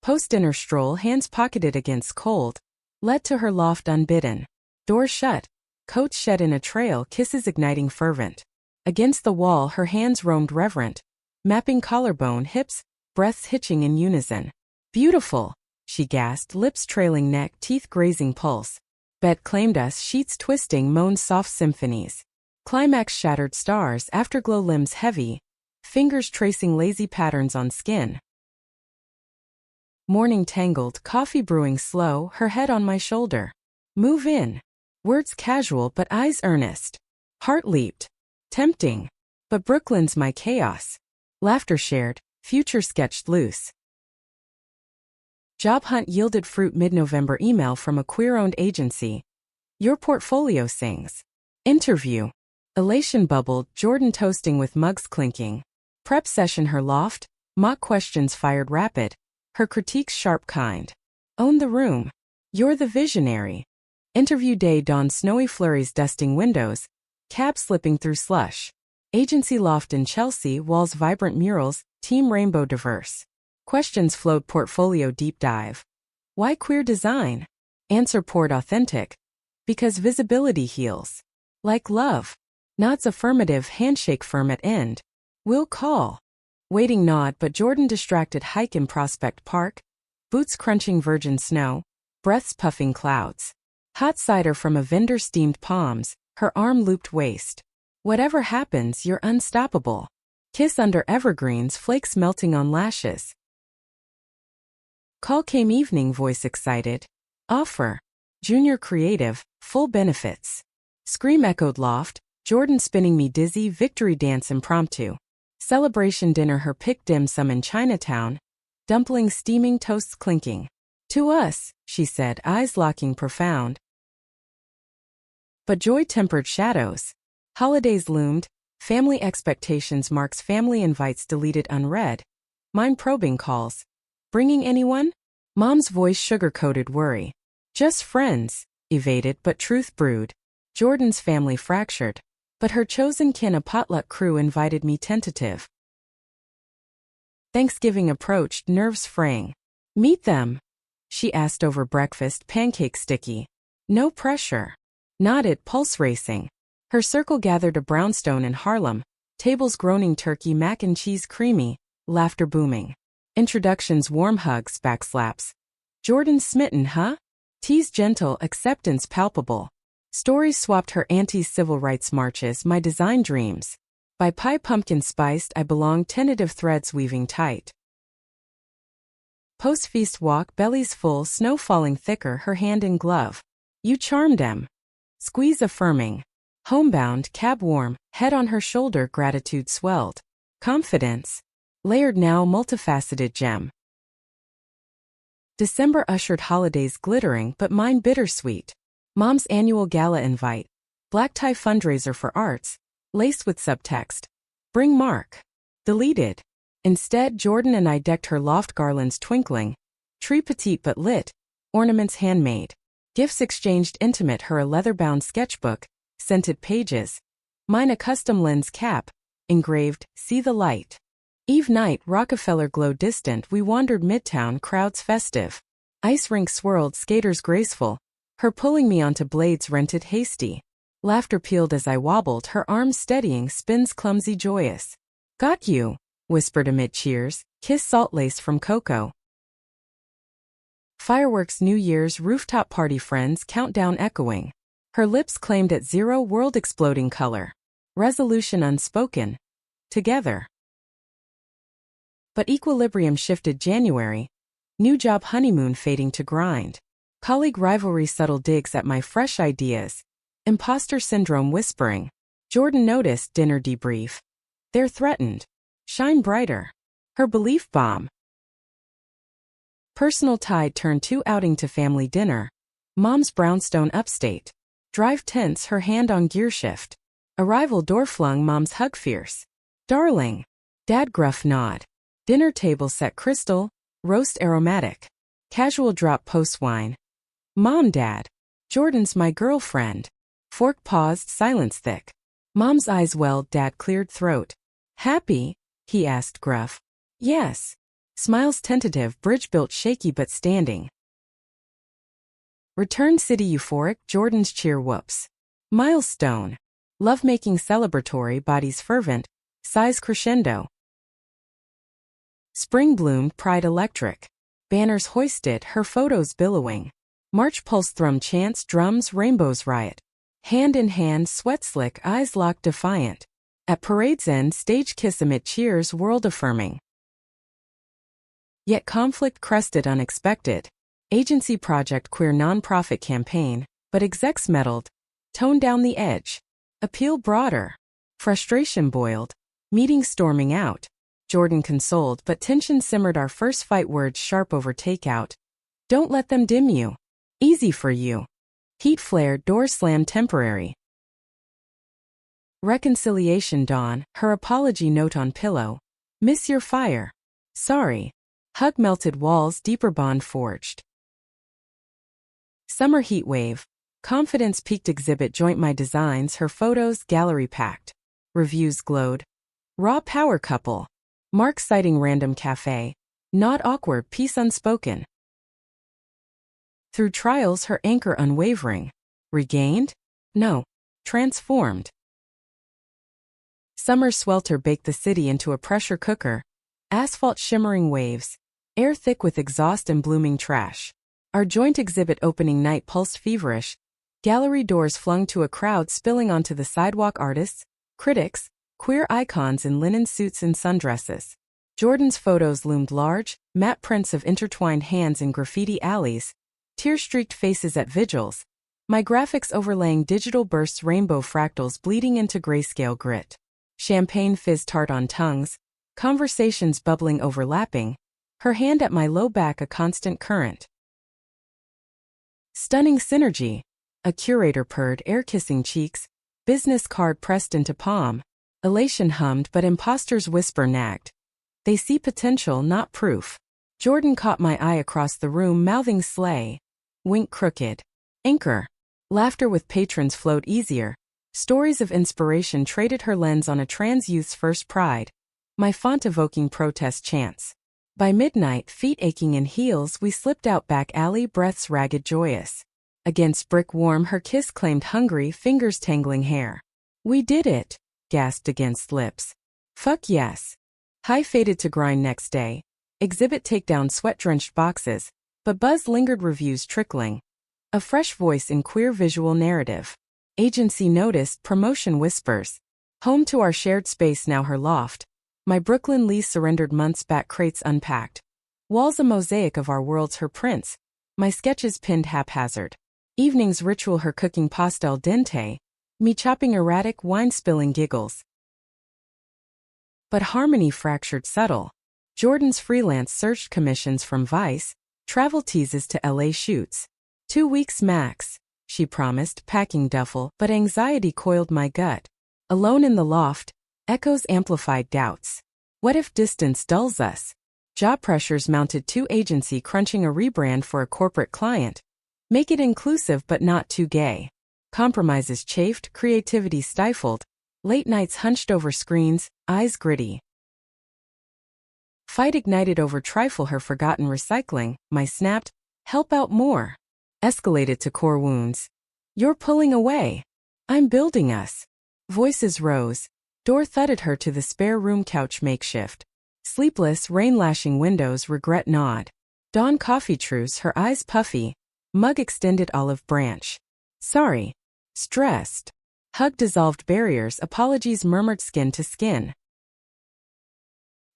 Post-dinner stroll, hands pocketed against cold, led to her loft unbidden. Door shut, coat shed in a trail, kisses igniting fervent. Against the wall, her hands roamed reverent, mapping collarbone, hips, breaths hitching in unison. Beautiful, she gasped, lips trailing neck, teeth grazing pulse. Bed claimed us, sheets twisting, moaned soft symphonies. Climax shattered stars, afterglow limbs heavy, fingers tracing lazy patterns on skin. Morning tangled, coffee brewing slow, her head on my shoulder. Move in. Words casual but eyes earnest. Heart leaped. Tempting. But Brooklyn's my chaos. Laughter shared, future sketched loose. Job hunt yielded fruit, mid-November, email from a queer-owned agency. Your portfolio sings. Interview. Elation bubbled, Jordan toasting with mugs clinking. Prep session, her loft, mock questions fired rapid. Her critiques sharp, kind. Own the room. You're the visionary. Interview day dawned, snowy flurries dusting windows. Cab slipping through slush. Agency loft in Chelsea, walls vibrant murals, team rainbow diverse. Questions flowed, portfolio deep dive. Why queer design? Answer poured, authentic. Because visibility heals. Like love. Nods affirmative, handshake firm at end. We'll call. Waiting nod, but Jordan distracted, hike in Prospect Park. Boots crunching virgin snow. Breaths puffing clouds. Hot cider from a vendor steamed palms, her arm looped waist. Whatever happens, you're unstoppable. Kiss under evergreens, flakes melting on lashes. Call came, evening, voice excited. Offer. Junior creative, full benefits. Scream echoed loft, Jordan spinning me dizzy, victory dance impromptu. Celebration dinner, her pick, dim sum in Chinatown. Dumplings steaming, toasts clinking. To us, she said, eyes locking profound. But joy tempered shadows. Holidays loomed, family expectations, Mark's family invites deleted unread. Mind probing calls. Bringing anyone? Mom's voice sugar-coated worry. Just friends, evaded, but truth brewed. Jordan's family fractured. But her chosen kin, a potluck crew, invited me tentative. Thanksgiving approached, nerves fraying. Meet them? She asked over breakfast, pancake sticky. No pressure. Nodded, pulse racing. Her circle gathered, a brownstone in Harlem. Tables groaning, turkey, mac and cheese creamy, laughter booming. Introductions, warm hugs, backslaps. Jordan smitten, huh? Tease gentle, acceptance palpable. Stories swapped her auntie's civil rights marches, my design dreams. By pie pumpkin spiced, I belong, tentative threads weaving tight. Post-feast walk, bellies full, snow falling thicker, her hand in glove. You charmed em. Squeeze affirming. Homebound, cab warm, head on her shoulder, gratitude swelled. Confidence. Layered now, multifaceted gem. December ushered holidays glittering, but mine bittersweet. Mom's annual gala invite. Black tie fundraiser for arts. Laced with subtext. Bring Mark. Deleted. Instead, Jordan and I decked her loft, garlands twinkling. Tree petite but lit. Ornaments handmade. Gifts exchanged intimate, her a leather-bound sketchbook. Scented pages. Mine a custom lens cap. Engraved, see the light. Eve night, Rockefeller glow distant, we wandered midtown, crowds festive. Ice rink swirled, skaters graceful. Her pulling me onto blades rented hasty. Laughter pealed as I wobbled, her arms steadying, spins clumsy joyous. Got you, whispered amid cheers, kiss salt lace from Coco. Fireworks, New Year's, rooftop party, friends, countdown echoing. Her lips claimed at 0, world exploding color. Resolution unspoken. Together. But equilibrium shifted January. New job honeymoon fading to grind. Colleague rivalry, subtle digs at my fresh ideas. Imposter syndrome whispering. Jordan noticed, dinner debrief. They're threatened. Shine brighter. Her belief bomb. Personal tide turned to outing to family dinner. Mom's brownstone upstate. Drive tense, her hand on gear shift. Arrival door flung, mom's hug fierce. Darling. Dad gruff nod. Dinner table set crystal, roast aromatic. Casual drop post wine. Mom, dad. Jordan's my girlfriend. Fork paused, silence thick. Mom's eyes welled, dad cleared throat. Happy? He asked gruff. Yes. Smiles tentative, bridge built shaky but standing. Return city euphoric, Jordan's cheer whoops. Milestone. Lovemaking celebratory, bodies fervent, sighs crescendo. Spring bloomed, pride electric. Banners hoisted, her photos billowing. March pulse thrum chants, drums, rainbows riot. Hand in hand, sweat slick, eyes locked defiant. At parade's end, stage kiss amid cheers, world affirming. Yet conflict crested unexpected. Agency project, queer nonprofit campaign, but execs meddled. Tone down the edge. Appeal broader. Frustration boiled. Meeting storming out. Jordan consoled, but tension simmered, our first fight, words sharp over takeout. Don't let them dim you. Easy for you. Heat flared, door slammed temporary. Reconciliation dawn, her apology note on pillow. Miss your fire. Sorry. Hug melted walls, deeper bond forged. Summer heat wave. Confidence peaked, exhibit joint, my designs, her photos, gallery packed. Reviews glowed. Raw power couple. Mark citing random cafe. Not awkward, peace unspoken. Through trials, her anchor unwavering. Regained? No. Transformed. Summer swelter baked the city into a pressure cooker. Asphalt shimmering waves. Air thick with exhaust and blooming trash. Our joint exhibit opening night pulsed feverish. Gallery doors flung to a crowd spilling onto the sidewalk, artists, critics, queer icons in linen suits and sundresses. Jordan's photos loomed large, matte prints of intertwined hands in graffiti alleys. Tear-streaked faces at vigils. My graphics overlaying digital bursts, rainbow fractals bleeding into grayscale grit. Champagne fizz tart on tongues. Conversations bubbling, overlapping. Her hand at my low back, a constant current. Stunning synergy. A curator purred, air-kissing cheeks. Business card pressed into palm. Elation hummed, but imposters whisper nagged. They see potential, not proof. Jordan caught my eye across the room, mouthing slay. Wink crooked. Anchor. Laughter with patrons flowed easier. Stories of inspiration traded, her lens on a trans youth's first pride. My font evoking protest chants. By midnight, feet aching in heels, we slipped out back alley, breaths ragged joyous. Against brick warm, her kiss claimed hungry, fingers tangling hair. We did it, gasped against lips. Fuck yes. High faded to grind next day. Exhibit takedown, sweat-drenched boxes, but buzz lingered, reviews trickling. A fresh voice in queer visual narrative. Agency noticed, promotion whispers. Home to our shared space, now her loft. My Brooklyn lease surrendered months back, crates unpacked. Walls a mosaic of our worlds, her prints. My sketches pinned haphazard. Evenings ritual, her cooking pasta al dente. Me chopping erratic, wine spilling giggles. But harmony fractured subtle. Jordan's freelance searched commissions from Vice, travel teases to LA shoots. 2 weeks max, she promised, packing duffel, but anxiety coiled my gut. Alone in the loft, echoes amplified doubts. What if distance dulls us? Job pressures mounted, too, agency crunching a rebrand for a corporate client. Make it inclusive but not too gay. Compromises chafed, creativity stifled. Late nights hunched over screens, eyes gritty. Fight ignited over trifle, her forgotten recycling. My snapped, help out more. Escalated to core wounds. You're pulling away. I'm building us. Voices rose. Door thudded her to the spare room couch makeshift. Sleepless, rain-lashing windows, regret gnawed. Dawn coffee truce, her eyes puffy. Mug extended, olive branch. Sorry. Stressed. Hug dissolved barriers, apologies murmured, skin to skin.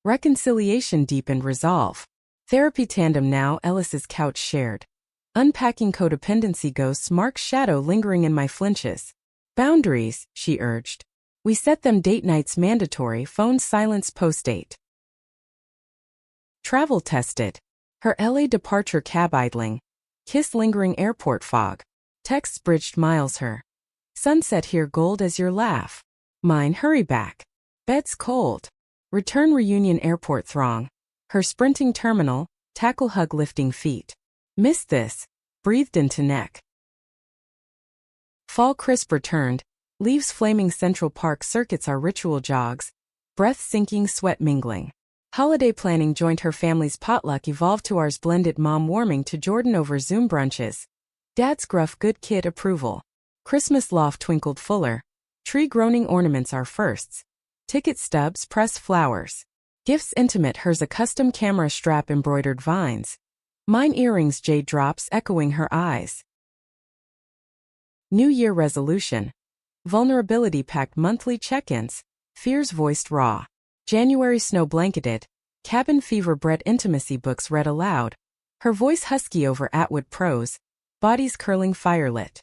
Reconciliation deepened resolve. Therapy tandem now, Ellis's couch shared. Unpacking codependency ghosts, Mark's shadow lingering in my flinches. Boundaries, she urged. We set them, date nights mandatory, phone silence post-date. Travel tested. Her LA departure cab idling. Kiss lingering airport fog. Texts bridged miles her. Sunset here, gold as your laugh. Mine, hurry back. Bed's cold. Return reunion, airport throng. Her sprinting terminal, tackle hug lifting feet. Missed this. Breathed into neck. Fall crisp returned. Leaves flaming, Central Park circuits our ritual jogs. Breath sinking, sweat mingling. Holiday planning joined, her family's potluck evolved to ours, blended, mom warming to Jordan over Zoom brunches. Dad's gruff good kid approval. Christmas loft twinkled fuller. Tree groaning ornaments, our firsts. Ticket stubs, pressed flowers. Gifts intimate, hers a custom camera strap, embroidered vines. Mine earrings, jade drops echoing her eyes. New Year resolution. Vulnerability packed, monthly check-ins. Fears voiced raw. January snow blanketed. Cabin fever bred, intimacy books read aloud. Her voice husky over Atwood prose. Bodies curling, firelit.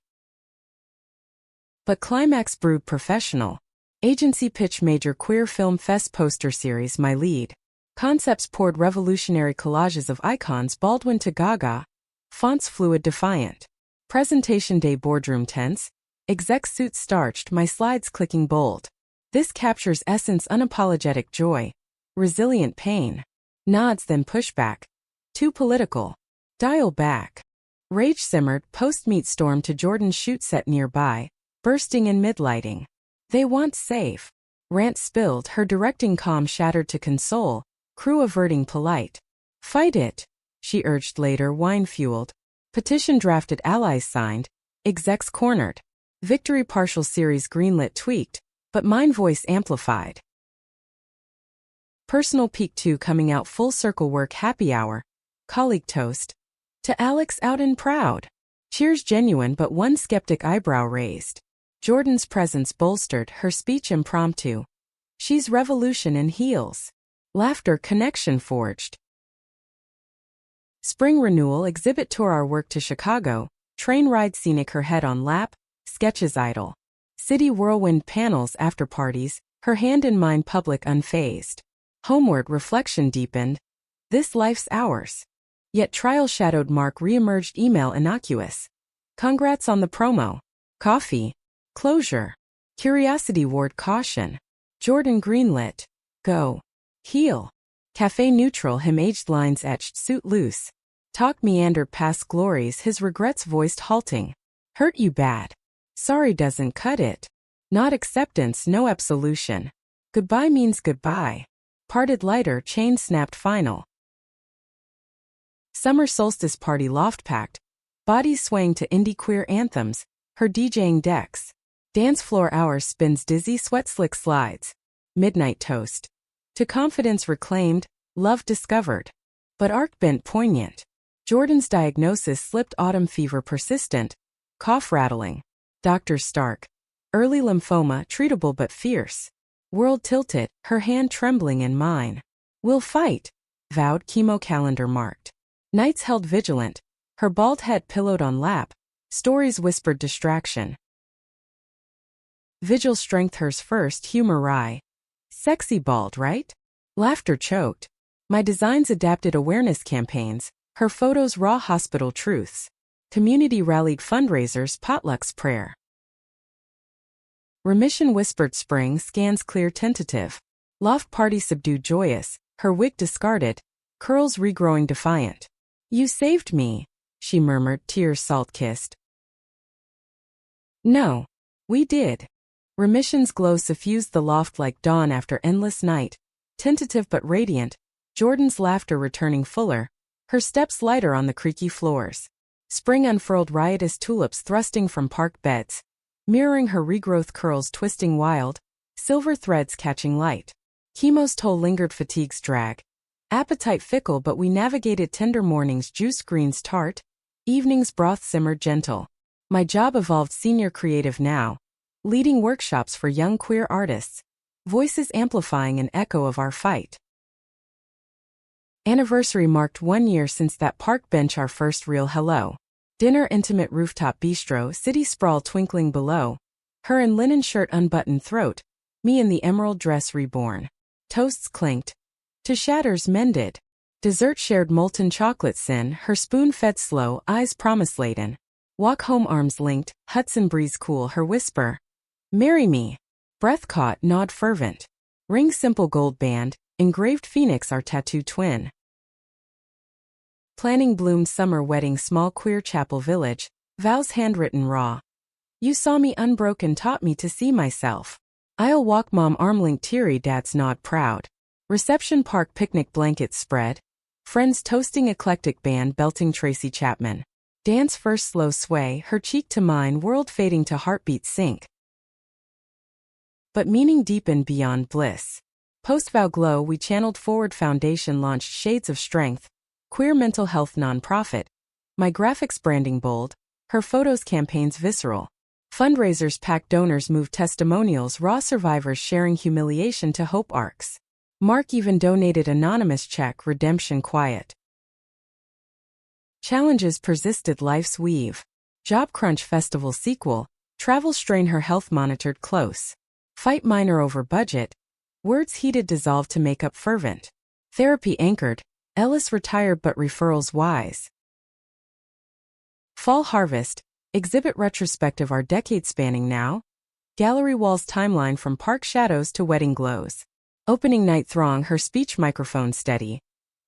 But climax brewed, professional. Agency pitch, major queer film fest poster series, my lead. Concepts poured, revolutionary collages of icons, Baldwin to Gaga. Fonts fluid, defiant. Presentation day, boardroom tense. Exec suits starched, my slides clicking bold. This captures essence, unapologetic joy. Resilient pain. Nods, then pushback. Too political. Dial back. Rage simmered, post-meet storm to Jordan's shoot set nearby. Bursting in mid-lighting. They want safe. Rant spilled, her directing calm shattered to console. Crew averting, polite. Fight it, she urged later, wine-fueled. Petition drafted, allies signed. Execs cornered. Victory partial series greenlit, tweaked. But mine voice amplified. Personal peak 2 coming out, full circle work, happy hour. Colleague toast. To Alex, out and proud. Cheers genuine, but one skeptic eyebrow raised. Jordan's presence bolstered, her speech impromptu. She's revolution in heels. Laughter, connection forged. Spring renewal, exhibit tour, our work to Chicago. Train ride, scenic, her head on lap. Sketches idle. City whirlwind panels, after parties. Her hand in mine, public unfazed. Homeward, reflection deepened. This life's ours. Yet trial shadowed, Mark re-emerged, email innocuous. Congrats on the promo. Coffee. Closure. Curiosity ward, caution. Jordan greenlit. Go. Heal. Cafe neutral, him aged lines etched, suit loose. Talk meandered past glories, his regrets voiced, halting. Hurt you bad. Sorry doesn't cut it. Not acceptance, no absolution. Goodbye means goodbye. Parted lighter, chain snapped, final. Summer solstice party, loft packed. Bodies swaying to indie queer anthems. Her DJing decks. Dance floor hours, spins dizzy, sweat slick slides. Midnight toast. To confidence reclaimed, love discovered. But arc bent, poignant. Jordan's diagnosis slipped, autumn fever persistent. Cough rattling. Dr. Stark. Early lymphoma, treatable but fierce. World tilted, her hand trembling in mine. We'll fight, vowed, chemo calendar marked. Nights held vigilant, her bald head pillowed on lap. Stories whispered distraction. Vigil strength hers first, humor wry. Sexy bald, right? Laughter choked. My designs adapted awareness campaigns, her photos raw hospital truths. Community rallied fundraisers, potlucks prayer. Remission whispered spring, scans clear tentative. Loft party subdued joyous, her wig discarded, curls regrowing defiant. You saved me, she murmured, tears salt-kissed. No. We did. Remission's glow suffused the loft like dawn after endless night. Tentative but radiant, Jordan's laughter returning fuller, her steps lighter on the creaky floors. Spring unfurled riotous tulips thrusting from park beds, mirroring her regrowth curls twisting wild, silver threads catching light. Chemo's toll lingered, fatigue's drag. Appetite fickle, but we navigated tender mornings, juice greens tart, evenings broth simmered gentle. My job evolved, senior creative now, leading workshops for young queer artists, voices amplifying an echo of our fight. Anniversary marked 1 year since that park bench, our first real hello. Dinner, intimate rooftop bistro, city sprawl twinkling below. Her in linen shirt, unbuttoned throat, me in the emerald dress reborn. Toasts clinked. To shatters mended. Dessert shared, molten chocolate sin, her spoon fed slow, eyes promise laden. Walk home, arms linked, Hudson breeze cool, her whisper. Marry me. Breath caught, nod fervent. Ring simple gold band, engraved phoenix, our tattoo twin. Planning bloomed summer wedding, small queer chapel village, vows handwritten raw. You saw me unbroken, taught me to see myself. I'll walk, mom arm linked, teary, dad's nod proud. Reception park, picnic blankets spread. Friends toasting, eclectic band belting Tracy Chapman. Dance first, slow sway, her cheek to mine, world fading to heartbeat sync. But meaning deepened beyond bliss. Post-vow glow, we channeled forward, foundation launched, shades of strength. Queer mental health nonprofit. My graphics branding bold, her photos campaigns visceral. Fundraisers packed, donors moved, testimonials raw, survivors sharing humiliation to hope arcs. Mark even donated anonymous check, redemption quiet. Challenges persisted, life's weave. Job crunch, festival sequel, travel strain, her health monitored close. Fight minor over budget, words heated, dissolved to make up fervent. Therapy anchored, Ellis retired but referrals wise. Fall harvest, exhibit retrospective, our decade spanning now. Gallery walls timeline from park shadows to wedding glows. Opening night throng, her speech microphone steady.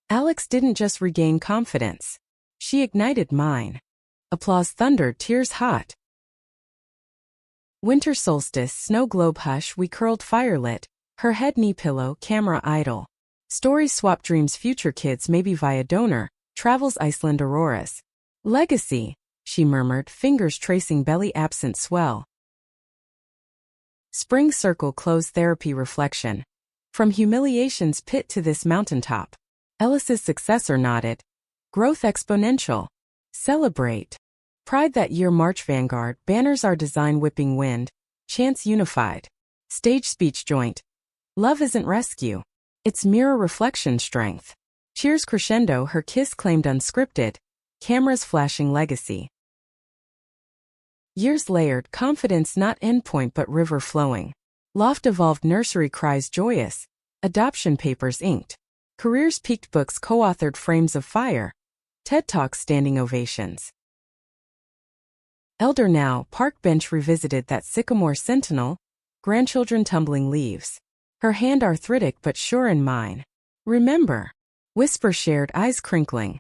Alex didn't just regain confidence. She ignited mine. Applause thundered, tears hot. Winter solstice, snow globe hush, we curled firelit, her head knee pillow, camera idle. Stories swap, dreams future kids maybe via donor, travels Iceland auroras. Legacy, she murmured, fingers tracing belly absent swell. Spring circle close, therapy reflection. From humiliation's pit to this mountaintop. Ellis's successor nodded. Growth exponential. Celebrate. Pride that year, March vanguard, banners our design whipping wind. Chants unified. Stage speech joint. Love isn't rescue. It's mirror reflection strength. Cheers crescendo, her kiss claimed unscripted. Cameras flashing legacy. Years layered, confidence not endpoint but river flowing. Loft evolved, nursery cries joyous. Adoption papers inked. Careers peaked, books co-authored, frames of fire. TED Talks standing ovations. Elder now, park bench revisited, that sycamore sentinel. Grandchildren tumbling leaves. Her hand arthritic but sure in mine. Remember. Whisper shared, eyes crinkling.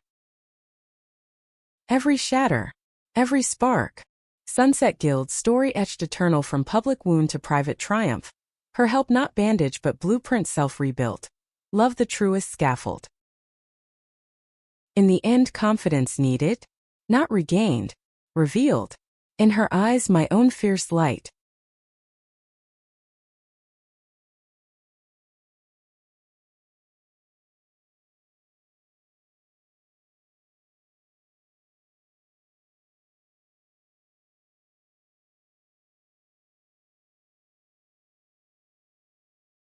Every shatter. Every spark. Sunset guild, story etched eternal, from public wound to private triumph. Her help not bandage but blueprint self-rebuilt. Love the truest scaffold. In the end, confidence needed. Not regained. Revealed. In her eyes, my own fierce light.